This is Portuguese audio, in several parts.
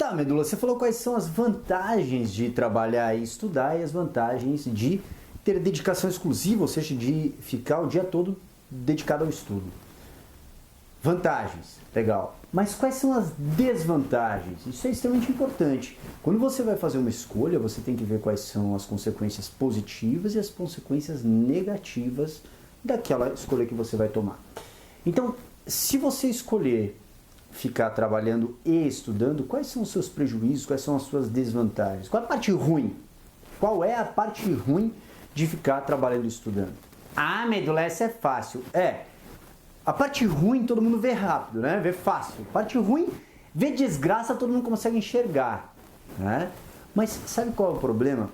Tá, Medula, você falou quais são as vantagens de trabalhar e estudar e as vantagens de ter dedicação exclusiva, ou seja, de ficar o dia todo dedicado ao estudo. Vantagens, legal. Mas quais são as desvantagens? Isso é extremamente importante. Quando você vai fazer uma escolha, você tem que ver quais são as consequências positivas e as consequências negativas daquela escolha que você vai tomar. Então, se você escolher ficar trabalhando e estudando, quais são os seus prejuízos, quais são as suas desvantagens? Qual é a parte ruim? Qual é a parte ruim de ficar trabalhando e estudando? Ah, Medula, essa é fácil. A parte ruim todo mundo vê rápido, né? Vê fácil. A parte ruim, vê desgraça, todo mundo consegue enxergar, né? Mas sabe qual é o problema?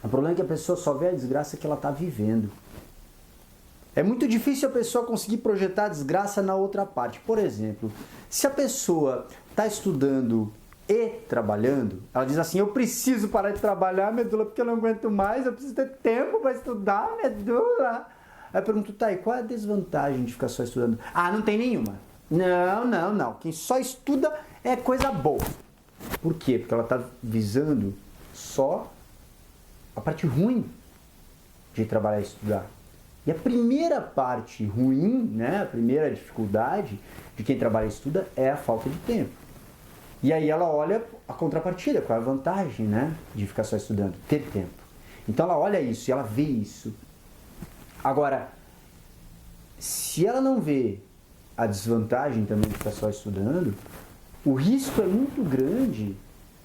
O problema é que a pessoa só vê a desgraça que ela está vivendo. É muito difícil a pessoa conseguir projetar a desgraça na outra parte. Por exemplo, se a pessoa está estudando e trabalhando, ela diz assim, eu preciso parar de trabalhar, Medula, porque eu não aguento mais, eu preciso ter tempo para estudar, Medula. Aí eu pergunto, tá, e qual é a desvantagem de ficar só estudando? Ah, não tem nenhuma. Não. Quem só estuda é coisa boa. Por quê? Porque ela está visando só a parte ruim de trabalhar e estudar. E a primeira parte ruim, né, a primeira dificuldade de quem trabalha e estuda é a falta de tempo. E aí ela olha a contrapartida, qual é a vantagem, né, de ficar só estudando? Ter tempo. Então ela olha isso e ela vê isso. Agora, se ela não vê a desvantagem também de ficar só estudando, o risco é muito grande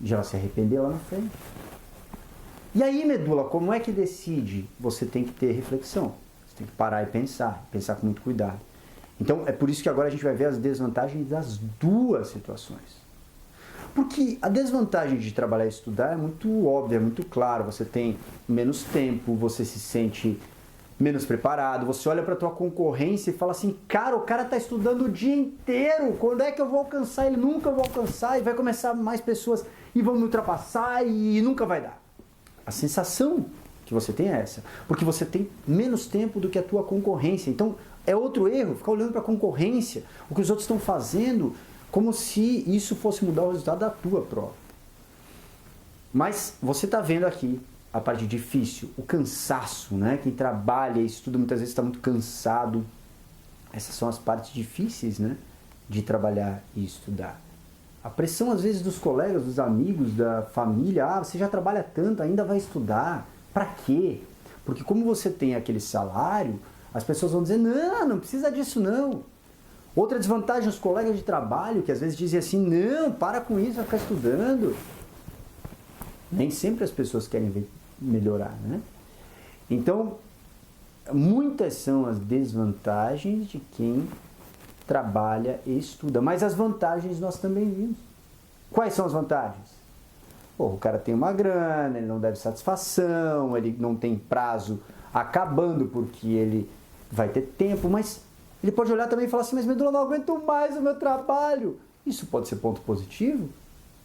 de ela se arrepender lá na frente. E aí, Medula, como é que decide? Você tem que ter reflexão. Você tem que parar e pensar com muito cuidado. Então, é por isso que agora a gente vai ver as desvantagens das duas situações. Porque a desvantagem de trabalhar e estudar é muito óbvia, é muito claro. Você tem menos tempo, você se sente menos preparado, você olha para a tua concorrência e fala assim, cara, o cara está estudando o dia inteiro, quando é que eu vou alcançar? Ele nunca vou alcançar, e vai começar mais pessoas e vão me ultrapassar e nunca vai dar. A sensação que você tem é essa, porque você tem menos tempo do que a tua concorrência. Então, é outro erro, ficar olhando para a concorrência, o que os outros estão fazendo, como se isso fosse mudar o resultado da tua prova. Mas você está vendo aqui a parte difícil, o cansaço, né? Quem trabalha e estuda muitas vezes está muito cansado. Essas são as partes difíceis, né, de trabalhar e estudar. A pressão, às vezes, dos colegas, dos amigos, da família. Ah, você já trabalha tanto, ainda vai estudar. Para quê? Porque como você tem aquele salário, as pessoas vão dizer, não precisa disso não. Outra desvantagem, os colegas de trabalho, que às vezes dizem assim, não, para com isso, vai ficar estudando. Nem sempre as pessoas querem ver melhorar, né? Então, muitas são as desvantagens de quem trabalha e estuda, mas as vantagens nós também vimos. Quais são as vantagens? Pô, o cara tem uma grana, ele não deve satisfação, ele não tem prazo acabando porque ele vai ter tempo, mas ele pode olhar também e falar assim, mas Medula, eu não aguento mais o meu trabalho. Isso pode ser ponto positivo?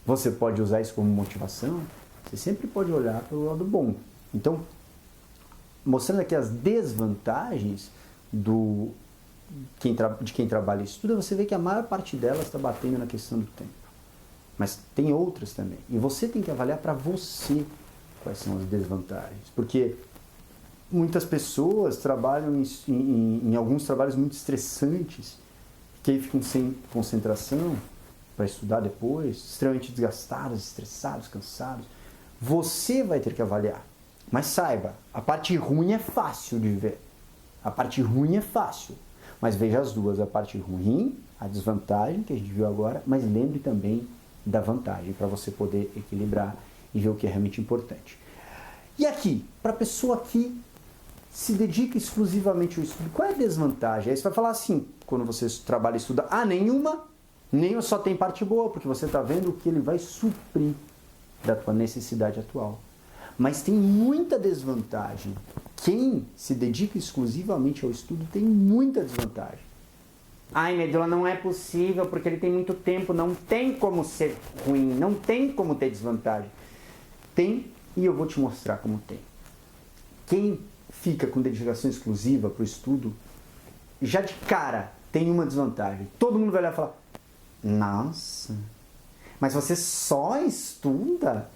Você pode usar isso como motivação? Você sempre pode olhar pelo lado bom. Então, mostrando aqui as desvantagens de quem trabalha e estuda, você vê que a maior parte delas está batendo na questão do tempo. Mas tem outras também. E você tem que avaliar para você quais são as desvantagens. Porque muitas pessoas trabalham em alguns trabalhos muito estressantes, que aí ficam sem concentração para estudar depois, extremamente desgastados, estressados, cansados. Você vai ter que avaliar. Mas saiba, a parte ruim é fácil de ver. A parte ruim é fácil. Mas veja as duas, a parte ruim, a desvantagem que a gente viu agora, mas lembre também da vantagem, para você poder equilibrar e ver o que é realmente importante. E aqui, para a pessoa que se dedica exclusivamente ao estudo, qual é a desvantagem? Aí você vai falar assim, quando você trabalha e estuda, nenhuma só tem parte boa, porque você está vendo o que ele vai suprir da tua necessidade atual. Mas tem muita desvantagem. Quem se dedica exclusivamente ao estudo tem muita desvantagem. Ai, Medula, não é possível, porque ele tem muito tempo, não tem como ser ruim, não tem como ter desvantagem. Tem, e eu vou te mostrar como tem. Quem fica com dedicação exclusiva para o estudo, já de cara tem uma desvantagem. Todo mundo vai olhar e falar, nossa, Mas você só estuda?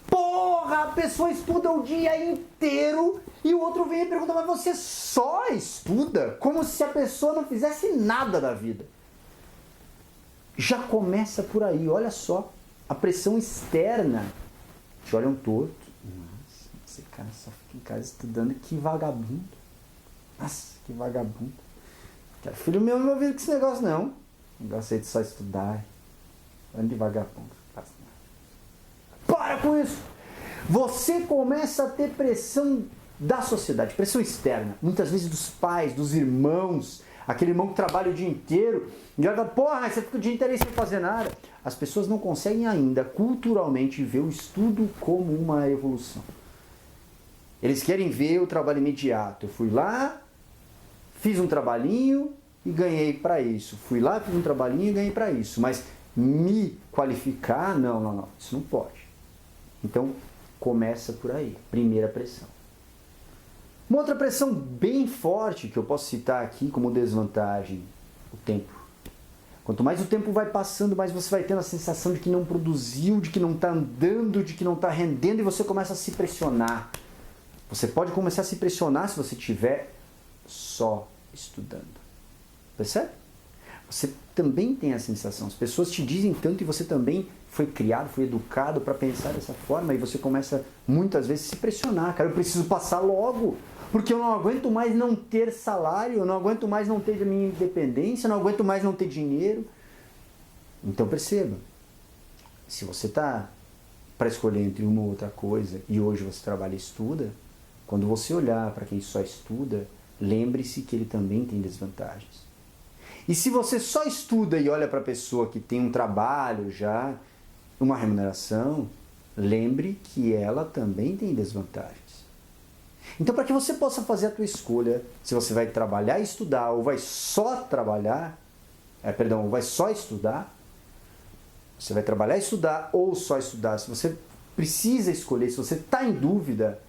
Porra, a pessoa estuda o dia inteiro e o outro vem e pergunta, mas você só estuda? Como se a pessoa não fizesse nada da vida. Já começa por aí, olha só, a pressão externa. Te olham torto. Nossa, esse cara só fica em casa estudando, que vagabundo. Nossa, que vagabundo. Quero filho meu não ouvindo com esse negócio não. Negócio aí de só estudar. Ando de vagabundo. Para com isso! Você começa a ter pressão da sociedade, pressão externa. Muitas vezes dos pais, dos irmãos. Aquele irmão que trabalha o dia inteiro. E olha, porra, você fica o dia inteiro aí sem fazer nada. As pessoas não conseguem ainda, culturalmente, ver o estudo como uma evolução. Eles querem ver o trabalho imediato. Eu fui lá, fiz um trabalhinho e ganhei para isso. Fui lá, fiz um trabalhinho e ganhei para isso. Mas me qualificar, não. Isso não pode. Então, começa por aí. Primeira pressão. Uma outra pressão bem forte que eu posso citar aqui como desvantagem, o tempo. Quanto mais o tempo vai passando, mais você vai tendo a sensação de que não produziu, de que não está andando, de que não está rendendo e você começa a se pressionar. Você pode começar a se pressionar se você estiver só estudando. Percebe? Você também tem a sensação. As pessoas te dizem tanto e você também foi criado, foi educado para pensar dessa forma e você começa muitas vezes a se pressionar. Cara, eu preciso passar logo, porque eu não aguento mais não ter salário, eu não aguento mais não ter a minha independência, eu não aguento mais não ter dinheiro. Então perceba, se você está para escolher entre uma ou outra coisa e hoje você trabalha e estuda, quando você olhar para quem só estuda, lembre-se que ele também tem desvantagens. E se você só estuda e olha para a pessoa que tem um trabalho já, uma remuneração, lembre que ela também tem desvantagens. Então, para que você possa fazer a tua escolha, se você vai trabalhar e estudar, ou vai só trabalhar, ou vai só estudar, você vai trabalhar e estudar, ou só estudar, se você precisa escolher, se você está em dúvida,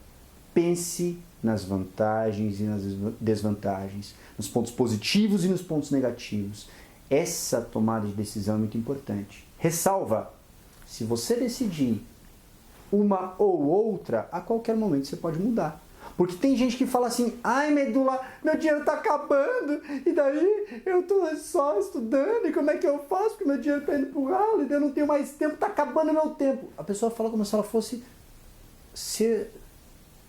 pense nas vantagens e nas desvantagens, nos pontos positivos e nos pontos negativos. Essa tomada de decisão é muito importante. Ressalva, se você decidir uma ou outra, a qualquer momento você pode mudar. Porque tem gente que fala assim, ai Medula, meu dinheiro está acabando, e daí eu estou só estudando, e como é que eu faço? Porque meu dinheiro está indo para o ralo, e daí eu não tenho mais tempo, está acabando o meu tempo. A pessoa fala como se ela fosse ser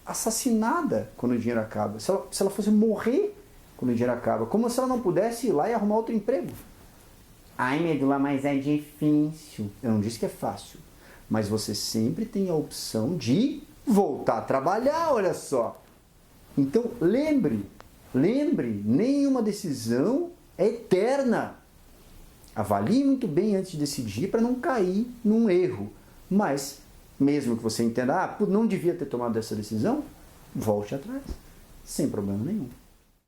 assassinada quando o dinheiro acaba, se ela fosse morrer quando o dinheiro acaba, como se ela não pudesse ir lá e arrumar outro emprego. Ai Medula, mas é difícil. Eu não disse que é fácil, mas você sempre tem a opção de voltar a trabalhar, olha só. Então lembre, nenhuma decisão é eterna. Avalie muito bem antes de decidir para não cair num erro. Mas, mesmo que você entenda, não devia ter tomado essa decisão, volte atrás, sem problema nenhum.